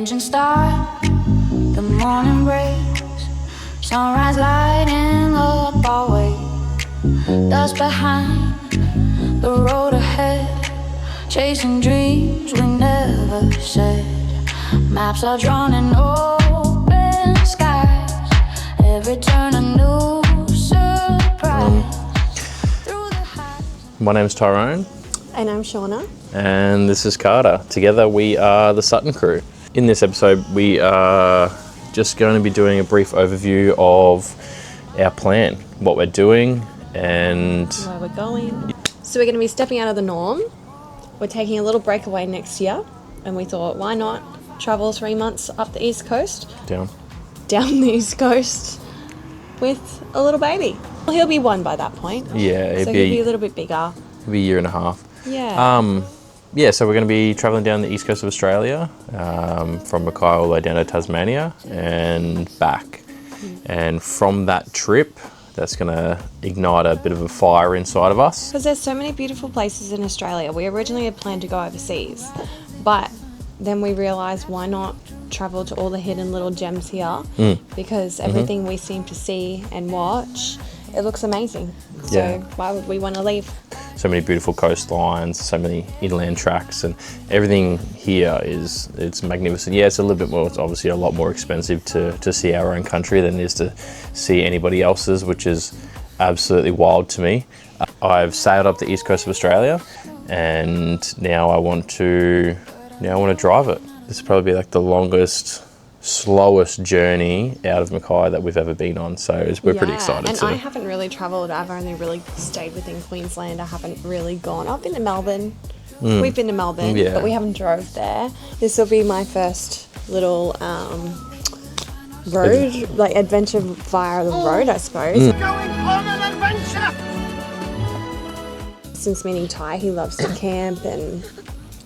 engine start, the morning breaks, sunrise lighting up our way. Dust behind, the road ahead, chasing dreams we never said. Maps are drawn in open skies, every turn a new surprise. My name's Tyrone. And I'm Shauna. And this is Carter. Together we are the Sutton Crew. In this episode we are just going to be doing a brief overview of our plan, what we're doing and where we're going. So we're going to be stepping out of the norm. We're taking a little breakaway next year, and we thought, why not travel 3 months up the East Coast? down the East Coast with a little baby. Well, he'll be 1 by that point. Yeah, he'll be a little bit bigger. It'll be a year and a half. Yeah. So we're going to be travelling down the east coast of Australia, from Mackay all the way down to Tasmania and back. And from that trip, that's going to ignite a bit of a fire inside of us. Because there's so many beautiful places in Australia. We originally had planned to go overseas, but then we realised, why not travel to all the hidden little gems here? Because everything we seem to see and watch, it looks amazing. So why would we want to leave? So many beautiful coastlines, so many inland tracks, and everything here it's magnificent. Yeah, it's a little bit more, it's obviously a lot more expensive to see our own country than it is to see anybody else's, which is absolutely wild to me. I've sailed up the east coast of Australia, and now I want to drive it. This will probably be like the longest, slowest journey out of Mackay that we've ever been on, so we're pretty excited. And I haven't really travelled. I've only really stayed within Queensland. I haven't really gone. I've been to Melbourne. We've been to Melbourne, but we haven't drove there. This will be my first little road, like adventure via the road, I suppose. Going on an adventure! Since meeting Ty, he loves to camp and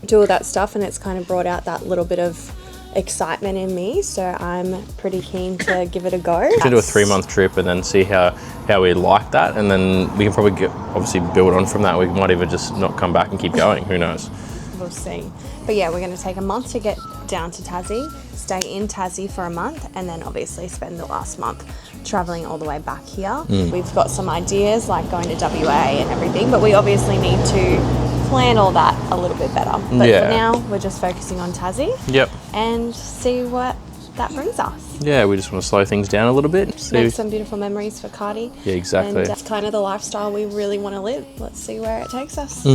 do all that stuff, and it's kind of brought out that little bit of excitement in me, so I'm pretty keen to give it a go. We can do a 3-month trip and then see how we like that, and then we can probably obviously build on from that. We might even just not come back and keep going, who knows. We'll see. But yeah, we're going to take a month to get down to Tassie, stay in Tassie for a month, and then obviously spend the last month travelling all the way back here. We've got some ideas like going to WA and everything, but we obviously need to plan all that a little bit better. But for now, we're just focusing on Tassie. Yep. And see what that brings us. Yeah, we just want to slow things down a little bit. Make some beautiful memories for Cardi. Yeah, exactly. And that's kind of the lifestyle we really want to live. Let's see where it takes us.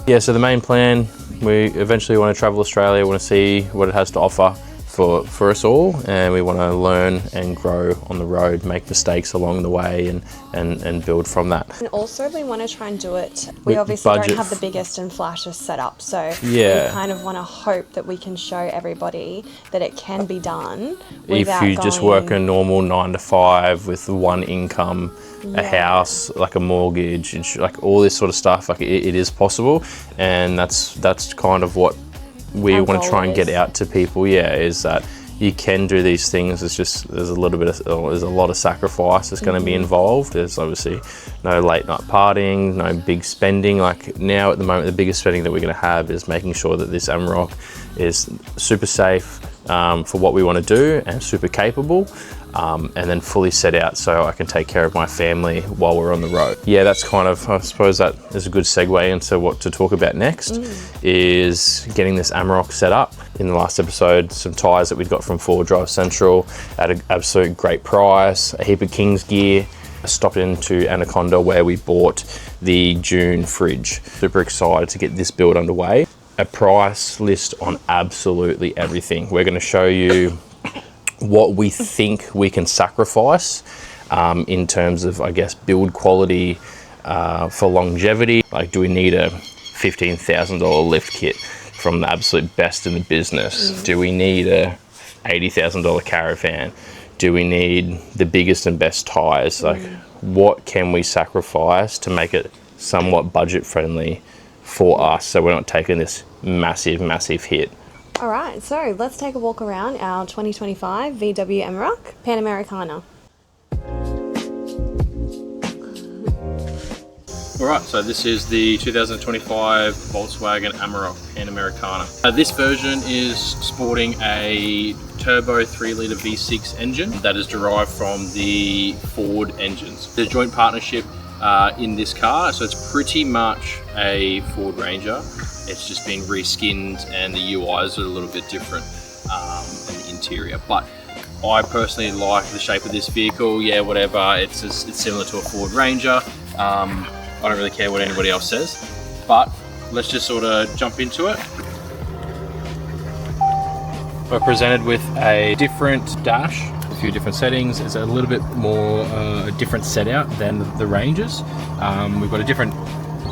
Yeah, so the main plan, we eventually want to travel Australia, want to see what it has to offer for us all, and we want to learn and grow on the road, make mistakes along the way, and build from that. And also we want to try and do it, we obviously don't have the biggest and flashiest setup, so we kind of want to hope that we can show everybody that it can be done without if you just work a normal 9 to 5 with one income, a house, like a mortgage, like all this sort of stuff, like it is possible, and that's kind of what we want to try and get out to people, is that you can do these things. It's just there's a lot of sacrifice that's going to be involved. There's obviously no late night partying, no big spending. Like now at the moment, the biggest spending that we're going to have is making sure that this Amarok is super safe for what we want to do and super capable, and then fully set out so I can take care of my family while we're on the road. Yeah, that's kind of, I suppose that is a good segue into what to talk about next, is getting this Amarok set up. In the last episode, some tyres that we'd got from Forward Drive Central at an absolute great price, a heap of King's gear. I stopped into Anaconda where we bought the June fridge. Super excited to get this build underway. A price list on absolutely everything. We're going to show you what we think we can sacrifice in terms of, I guess, build quality for longevity. Like, do we need a $15,000 lift kit from the absolute best in the business? Do we need a $80,000 Caravan? Do we need the biggest and best tyres? Like, what can we sacrifice to make it somewhat budget friendly for us, so we're not taking this massive hit? All right, so let's take a walk around our 2025 VW Amarok Panamericana. Alright, so this is the 2025 Volkswagen Amarok Panamericana. This version is sporting a turbo 3-litre V6 engine that is derived from the Ford engines. There's a joint partnership in this car, so it's pretty much a Ford Ranger. It's just been reskinned and the UIs are a little bit different in the interior. But I personally like the shape of this vehicle. Yeah, whatever, it's similar to a Ford Ranger. I don't really care what anybody else says, but let's just sort of jump into it. We're presented with a different dash, a few different settings. It's a little bit more a different set out than the Rangers. We've got a different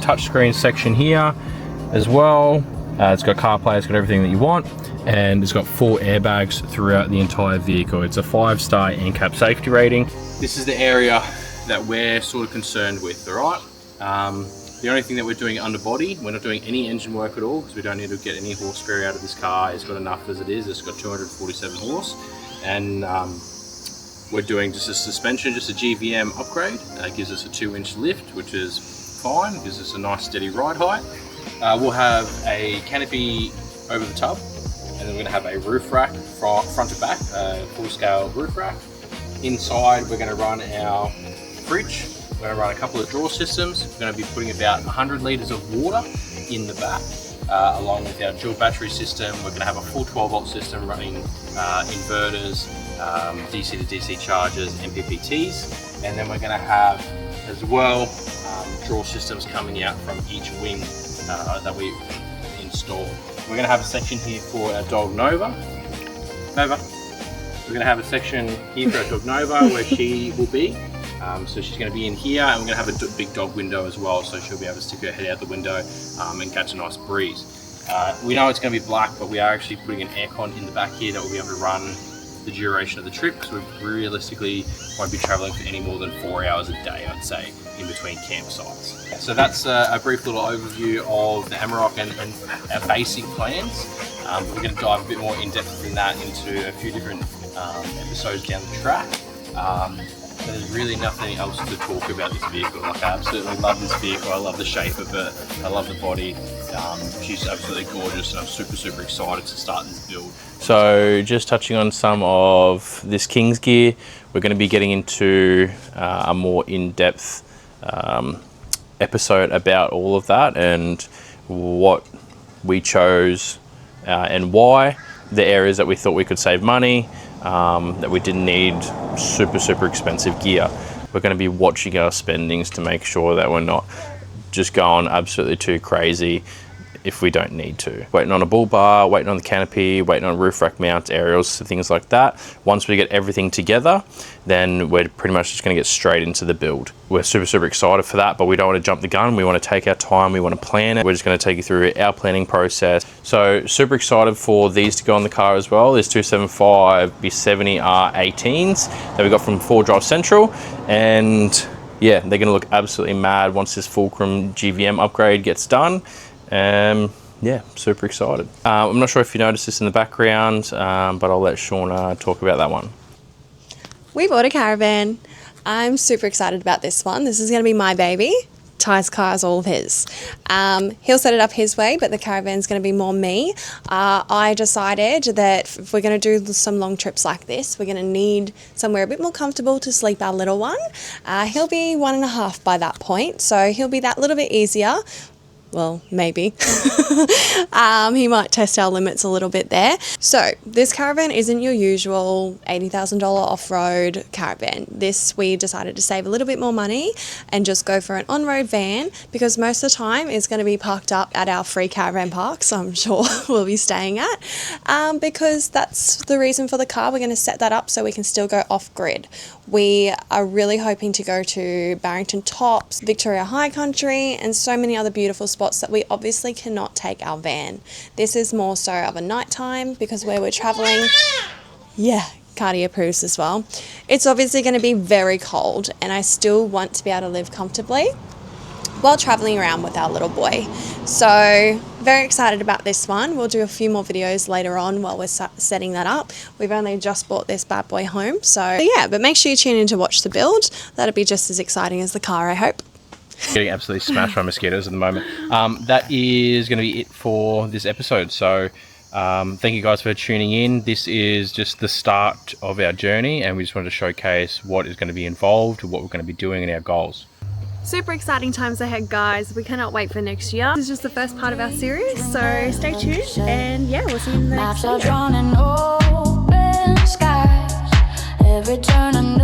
touchscreen section here as well. It's got CarPlay, it's got everything that you want, and it's got 4 airbags throughout the entire vehicle. It's a 5-star NCAP safety rating. This is the area that we're sort of concerned with, all right? The only thing that we're doing underbody, we're not doing any engine work at all because we don't need to get any horsepower out of this car. It's got enough as it is. It's got 247 horse, and we're doing just a suspension, just a GVM upgrade. It gives us a 2-inch lift, which is fine. It gives us a nice steady ride height. We'll have a canopy over the tub, and then we're going to have a roof rack front to back, full-scale roof rack. Inside, we're going to run our fridge. We're going to run a couple of drawer systems. We're going to be putting about 100 litres of water in the back, along with our dual battery system. We're going to have a full 12-volt system running inverters, DC to DC chargers, MPPTs, and then we're going to have as well drawer systems coming out from each wing that we install. We're going to have a section here for our dog Nova. We're going to have a section here for our dog Nova where she will be. So she's going to be in here, and we're going to have a big dog window as well, so she'll be able to stick her head out the window and catch a nice breeze. We know it's going to be black, but we are actually putting an aircon in the back here that will be able to run the duration of the trip, because we realistically won't be travelling for any more than 4 hours a day, I'd say, in between campsites. So that's a brief little overview of the Amarok and our basic plans. We're going to dive a bit more in depth than that into a few different episodes down the track. There's really nothing else to talk about this vehicle. Like, I absolutely love this vehicle. I love the shape of it. I love the body. She's absolutely gorgeous, and I'm super excited to start this build. So just touching on some of this King's gear, we're going to be getting into a more in-depth episode about all of that and what we chose and why, the areas that we thought we could save money, that we didn't need super expensive gear. We're going to be watching our spendings to make sure that we're not just going absolutely too crazy if we don't need to. Waiting on a bull bar, waiting on the canopy, waiting on roof rack mounts, aerials, things like that. Once we get everything together, then we're pretty much just going to get straight into the build. We're super excited for that, but we don't want to jump the gun. We want to take our time, we want to plan it. We're just going to take you through our planning process. So super excited for these to go on the car as well. There's 275 B70 R18s that we got from 4Drive Central, and yeah, they're going to look absolutely mad once this fulcrum GVM upgrade gets done. Yeah, super excited. I'm not sure if you noticed this in the background, but I'll let Shauna talk about that one. We bought a Caravan. I'm super excited about this one. This is going to be my baby. Ty's car is all of his. He'll set it up his way, but the Caravan's going to be more me. I decided that if we're going to do some long trips like this, we're going to need somewhere a bit more comfortable to sleep our little one. He'll be 1.5 by that point, so he'll be that little bit easier. Well, maybe. He might test our limits a little bit there. So this Caravan isn't your usual $80,000 off-road Caravan. This, we decided to save a little bit more money and just go for an on-road van, because most of the time it's going to be parked up at our free caravan parks, I'm sure we'll be staying at, because that's the reason for the car. We're going to set that up so we can still go off-grid. We are really hoping to go to Barrington Tops, Victoria High Country, and so many other beautiful spots that we obviously cannot take our van. This is more so of a nighttime, because where we're traveling, yeah, Cardi approves as well. It's obviously going to be very cold, and I still want to be able to live comfortably while traveling around with our little boy. So very excited about this one. We'll do a few more videos later on while we're setting that up. We've only just bought this bad boy home, so yeah, but make sure you tune in to watch the build. That'll be just as exciting as the car, I hope. Getting absolutely smashed by mosquitoes at the moment. That is going to be it for this episode. So thank you guys for tuning in. This is just the start of our journey, and we just wanted to showcase what is going to be involved, what we're going to be doing, and our goals. Super exciting times ahead, guys. We cannot wait for next year. This is just the first part of our series, so stay tuned, and yeah, we'll see you in the next Maps are video. drawn in open skies. Every turn I